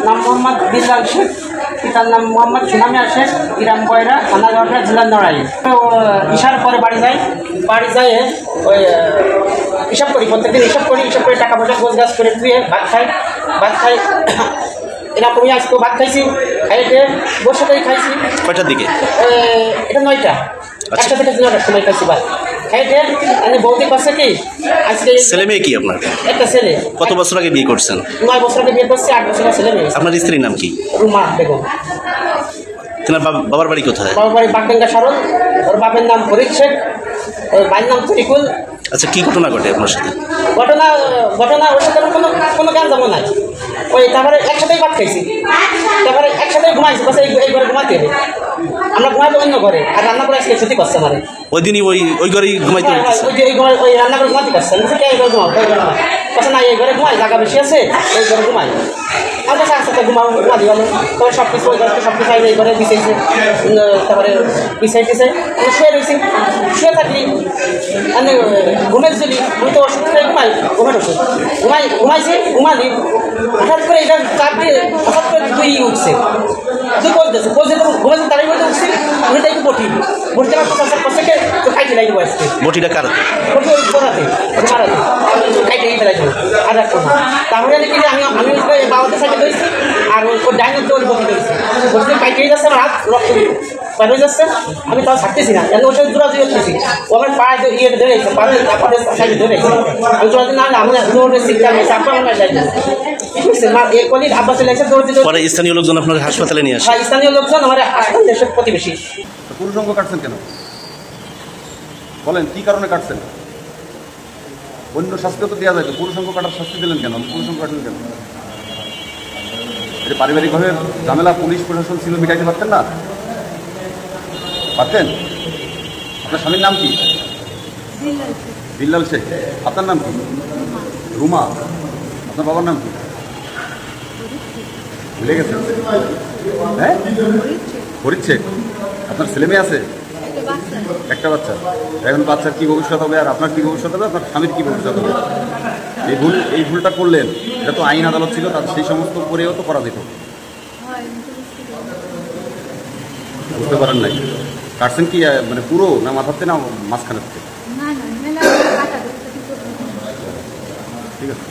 নাম মোহাম্মদ বিল্লাল শেখ, পিতার নাম মোহাম্মদ সুনামিয়া শেখ, গ্রাম বয়রা, থানা গড়রা, জেলা নড়াই। ইশার পরে বাড়ি যায় ওই হিসাব করি, প্রত্যেকদিন হিসাব করি টাকা পয়সা গোছ গাছ করে ধুয়ে ভাত খাই এরকমই আজকে ভাত খাইছি, খাইতে বসেই খাইছি। কয়টার দিকে? এটা 9টা, 1টা থেকে 9টার সময় খাইছি ভাত খাইতে। আমি বৌদি পাশে কি আজকে ছেলে মেয়ে কি আপনার? একটা ছেলে। কত বছর আগে বিয়ে করছেন? 9 বছর আগে বিয়ে করছি, 8 বছরের ছেলে মেয়ে। আপনার স্ত্রীর নাম কি? রুমা বেগম। তোমার বাবার বাড়ি কোথায়? বাবার বাড়ি বাগডাঙ্গা সরল। ওর বাপের নাম ফরিদ শেখ, ওর ভাইয়ের নাম তরিকুল। আচ্ছা, কি ঘটনা ঘটে আপনার সাথে? ঘটনা ওর সাথে কোনো জ্ঞান জমা নাই। ওই তারপরে একসাথেই ভাত খাইছি, তারপরে একসাথেই ঘুমাইছি, বাস এই ঘরে ঘুমাতে হবে। আমরা ঘুমাইতে অন্য ঘরে, আর রান্না করে আজকে ছুটি করছে মানে ওই দিনই ওই ঘরেই ঘুমাইতে হচ্ছে। ওই রান্না করে ঘুমাতে করছে, এই ঘরে ঘুমাও, না এই ঘরে ঘুমাই, জায়গা বেশি আছে, ওই ঘরে ঘুমাই। আমার কাছে আসতে ঘুমা দিও, তবে সব কিছু ওই ঘরে সব কিছু এই ঘরে বিছাইছে, তারপরে বিছাইতেছে, শুয়ে রয়েছি, শুয়ে থাকলি আমি ঘুমেছিলি, আমি তো ওষুধ খেয়ে ঘুমালি, হঠাৎ করে এটা চাপ দিয়ে হঠাৎ করে তুই উঠছে, তুই বলতেছে ঘুমেছে তারাই বলতে উঠছি, আমি তাই বসতে পারছে তো খাইতে লাগবে আজকে। বটিটা কারাতে? বটি ওই মারাতে খাইতে ফেলাই দেবো আর রাখবো না। তারপরে কি আমি বাবাতে সাইকেল ধরেছি, আর ওর ডাইনের তো বসে ধরেছি, বসতে পাইতেই যাচ্ছে, আমার হাত রক্ত পার হয়ে যাচ্ছে, আমি তাও ছাড়তেছি না, কেন ওর সাথে জোরাজুরি করতেছি। ও আমার পায়ে ইয়ে ধরেছে, পায়ের সাইডে ধরেছে, আমি জোরাজুরি না আমি দৌড়ে শিখতে গেছি, আপনার আমার যাইতে পরে স্থানীয় লোকজন আপনার হাসপাতালে নিয়ে আসে? স্থানীয় লোকজন আমার দেশের প্রতিবেশী। পুরুষাঙ্গ কাটছেন কেন বলেন, কি কারণে কাটছেন? অন্য শাস্তিও তো দেওয়া যায়, পুরুষাঙ্গ কাটার শাস্তি দিলেন কেন? পুরুষাঙ্গ কাটলেন কেন? এটা পারিবারিকভাবে ঝামেলা, পুলিশ প্রশাসন ছিল, মিটাইতে পারতেন না? পারতেন? আপনার স্বামীর নাম কি? বিল্লাল শেখ। আপনার নাম কি? রুমা। আপনার বাবার নাম কি? ভুলে গেছেন? হ্যাঁ, ফরিদ শেখ। আপনার ছেলে মেয়ে আছে? একটা বাচ্চা। এখন বাচ্চার কি ভবিষ্যৎ হবে, আর আপনার কি ভবিষ্যৎ হবে, আপনার স্বামীর কি ভবিষ্যৎ হবে? এই ভুলটা করলেন, এটা তো আইন আদালত ছিল, তার সেই সমস্ত করেও তো করা যেত। বুঝতে পারেন নাই? কাটছেন কি মানে পুরো, না মাথাতে, না মাঝখানে থেকে? ঠিক আছে।